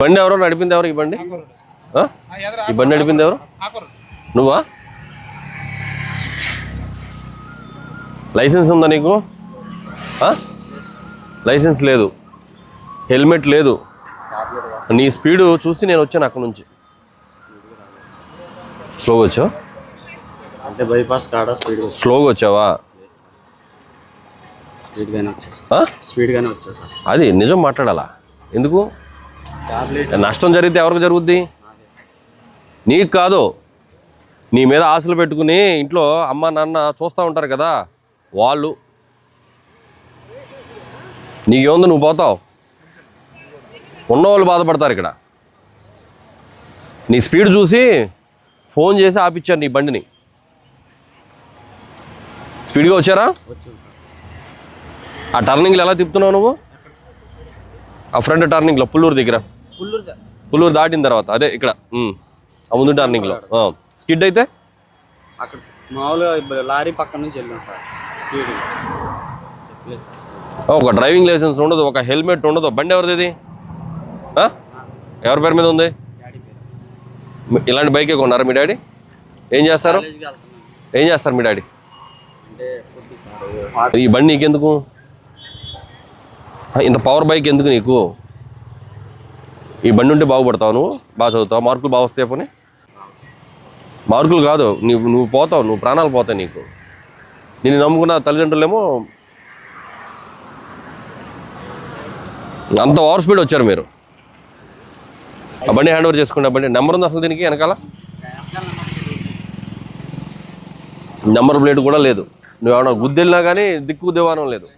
బండి ఎవరో నడిపింది ఎవరు? ఈ బండి ఈ బండి నడిపింది ఎవరు? నువ్వా? లైసెన్స్ ఉందా నీకు? లైసెన్స్ లేదు, హెల్మెట్ లేదు. నీ స్పీడు చూసి నేను వచ్చాను అక్కడ నుంచి. స్లోగా వచ్చావా? అంటే బైపాస్ కాడ స్లోగా వచ్చావా? స్పీడ్గానే వచ్చా సార్. అది నిజం మాట్లాడాలా? ఎందుకు? నష్టం జరిగితే ఎవరికి జరుగుద్ది? నీకు కాదు, నీ మీద ఆశలు పెట్టుకుని ఇంట్లో అమ్మ నాన్న చూస్తూ ఉంటారు కదా వాళ్ళు. నీకేముంది, నువ్వు పోతావు, ఉన్నవాళ్ళు బాధపడతారు. ఇక్కడ నీ స్పీడ్ చూసి ఫోన్ చేసి ఆపిచ్చారు నీ బండిని. స్పీడ్గా వచ్చారా? ఆ టర్నింగ్లు ఎలా తిప్పుతున్నావు నువ్వు? ఆ ఫ్రంట్ టర్నింగ్లో పుల్లూరు దగ్గర, పుల్లూరు దాటిన తర్వాత అదే ఇక్కడ ఆ ముందు టర్నింగ్లో స్కిడ్ అయితే అక్కడ మామూలుగా లారీ పక్క నుంచి వెళ్ళాం సార్. స్పీడ్ ఒక డ్రైవింగ్ లైసెన్స్ ఉండదు, ఒక హెల్మెట్ ఉండదు. బండి ఎవరిది ఇది? ఎవరి పేరు మీద ఉంది? ఇలాంటి బైకే కొన్నారా మీ డాడీ? ఏం చేస్తారు మీ డాడీ? ఈ బండి నీకెందుకు? ఇంత పవర్ బైక్ ఎందుకు నీకు? ఈ బండి ఉంటే బాగుపడతావు, నువ్వు బాగా చదువుతావు, మార్కులు బాగా వస్తాయి. పోనీ మార్కులు కాదు, నువ్వు పోతావు, నువ్వు ప్రాణాలు పోతాయి నీకు. నేను నమ్ముకున్న తల్లిదండ్రులేమో అంత ఓవర్ స్పీడ్ వచ్చారు మీరు. ఆ బండి హ్యాండ్ ఓవర్ చేసుకోండి. ఆ బండి నెంబర్ ఉంది అసలు దీనికి వెనకాల? నెంబర్ ప్లేట్ కూడా లేదు. నువ్వేమన్నా గుద్దెళ్ళినా కానీ దిక్కు దివానం లేదు.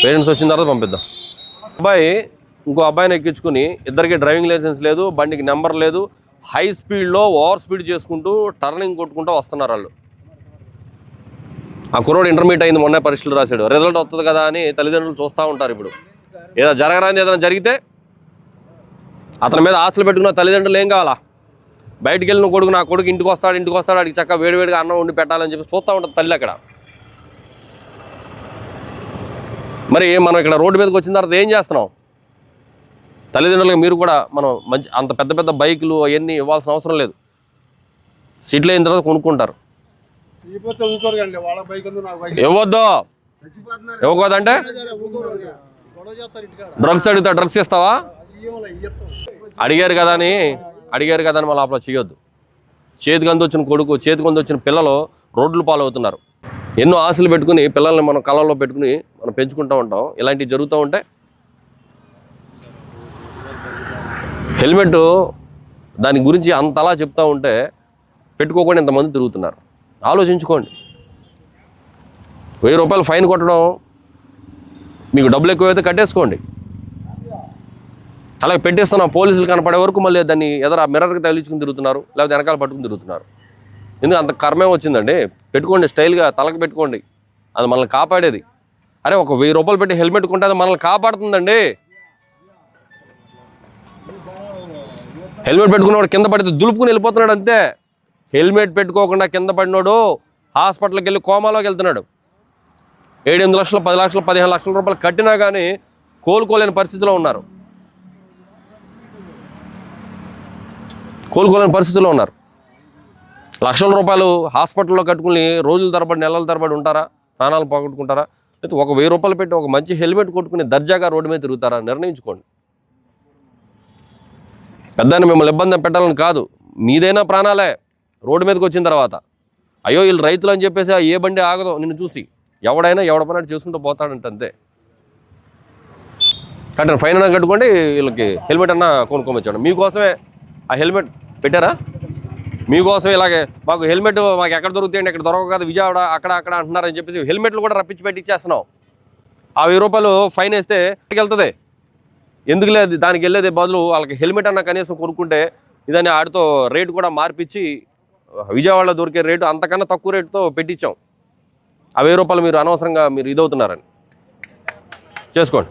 పేరెంట్స్ వచ్చిన తర్వాత పంపిద్దాం. అబ్బాయి ఇంకో అబ్బాయిని ఎక్కించుకుని, ఇద్దరికి డ్రైవింగ్ లైసెన్స్ లేదు, బండికి నెంబర్ లేదు, హై స్పీడ్లో ఓవర్ స్పీడ్ చేసుకుంటూ టర్నింగ్ కొట్టుకుంటూ వస్తున్నారు వాళ్ళు. ఆ కుర్రోడు ఇంటర్మీడియట్ అయింది, మొన్న పరీక్షలు రాశాడు, రిజల్ట్ వస్తుంది కదా అని తల్లిదండ్రులు చూస్తూ ఉంటారు. ఇప్పుడు ఏదో జరగరాంది ఏదైనా జరిగితే అతని మీద ఆశలు పెట్టుకున్న తల్లిదండ్రులు ఏం కావాలా? బయటికి వెళ్ళిన కొడుకు, నా కొడుకు ఇంటికి వస్తాడు, అడిగి చక్కగా వేడివేడిగా అన్నం వండి పెట్టాలని చెప్పి చూస్తూ ఉంటుంది తల్లి అక్కడ. మరి మనం ఇక్కడ రోడ్డు మీదకి వచ్చిన తర్వాత ఏం చేస్తున్నాం? తల్లిదండ్రులకు మీరు కూడా మనం మంచి అంత పెద్ద పెద్ద బైకులు అవన్నీ ఇవ్వాల్సిన అవసరం లేదు. సీట్లు అయిన తర్వాత కొనుక్కుంటారు. ఇవ్వద్దు, ఇవ్వకూడదంటే డ్రగ్స్ అడుగుతా, డ్రగ్స్ ఇస్తావా? అడిగారు కదా అని మళ్ళీ లోపల చేయొద్దు. చేతికి అందొచ్చిన కొడుకు, చేతికి అందొచ్చిన పిల్లలు రోడ్లు పాలవుతున్నారు. ఎన్నో ఆశలు పెట్టుకుని పిల్లల్ని మనం కళ్ళల్లో పెట్టుకుని మనం పెంచుకుంటూ ఉంటాం. ఇలాంటివి జరుగుతూ ఉంటాయి. హెల్మెట్ దాని గురించి అంతలా చెప్తూ ఉంటే పెట్టుకోకుండా ఇంతమంది తిరుగుతున్నారు. ఆలోచించుకోండి. 1000 రూపాయలు ఫైన్ కొట్టడం, మీకు డబ్బులు ఎక్కువైతే కట్టేసుకోండి. అలాగే పెట్టేస్తున్నాం, పోలీసులు కనపడే వరకు మళ్ళీ దాన్ని ఎదర మిర్రర్కి తగిలించుకుని తిరుగుతున్నారు, లేకపోతే వెనకాల పట్టుకుని తిరుగుతున్నారు. ఎందుకు అంత కర్మే వచ్చిందండి? పెట్టుకోండి, స్టైల్గా తలకి పెట్టుకోండి, అది మనల్ని కాపాడేది. అరే ఒక 1000 రూపాయలు పెట్టి హెల్మెట్ కొంటే అది మనల్ని కాపాడుతుందండి. హెల్మెట్ పెట్టుకున్నవాడు కింద పడితే దులుపుకుని వెళ్ళిపోతున్నాడు అంతే. హెల్మెట్ పెట్టుకోకుండా కింద పడినోడు హాస్పిటల్కి వెళ్ళి కోమాలోకి వెళ్తున్నాడు. 7-8 లక్షలు, 10 లక్షలు, 15 లక్షల రూపాయలు కట్టినా కానీ కోలుకోలేని పరిస్థితిలో ఉన్నారు. లక్షల రూపాయలు హాస్పిటల్లో కట్టుకుని రోజుల తరబడి, నెలల తరబడి ఉంటారా? ప్రాణాలు పోగొట్టుకుంటారా? లేకపోతే ఒక 1000 రూపాయలు పెట్టి ఒక మంచి హెల్మెట్ కొట్టుకుని దర్జాగా రోడ్డు మీద తిరుగుతారా? నిర్ణయించుకోండి. పెద్దాన్ని మిమ్మల్ని ఇబ్బంది పెట్టాలని కాదు, మీదైనా ప్రాణాలే రోడ్డు మీదకి వచ్చిన తర్వాత. అయ్యో వీళ్ళు రైతులు అని చెప్పేసి ఏ బండి ఆగదు నిన్ను చూసి. ఎవడైనా ఎవడ పని చేసుకుంటూ పోతాడంటే అంతే. కట్టండి, ఫైన్ అన్నా కట్టుకోండి, వీళ్ళకి హెల్మెట్ అన్నా కొనుక్కోమొచ్చాడు. మీకోసమే ఆ హెల్మెట్ పెట్టారా? మీకోసమే ఇలాగే మాకు హెల్మెట్ మాకు ఎక్కడ దొరుకుతాయండి, ఎక్కడ దొరకవు కదా, విజయవాడ అక్కడ అంటున్నారని చెప్పేసి హెల్మెట్లు కూడా రప్పించి పెట్టిచ్చేస్తున్నాం. ఆ 1000 రూపాయలు ఫైన్ వేస్తే వెళ్తుంది. ఎందుకు లేదు, దానికి వెళ్ళేది బదులు వాళ్ళకి హెల్మెట్ అన్న కనీసం కొనుక్కుంటే ఇదని ఆడితో రేటు కూడా మార్పిచ్చి విజయవాడలో దొరికే రేటు అంతకన్నా తక్కువ రేటుతో పెట్టించాం. ఆ 1000 రూపాయలు మీరు అనవసరంగా మీరు ఇదవుతున్నారని చేసుకోండి.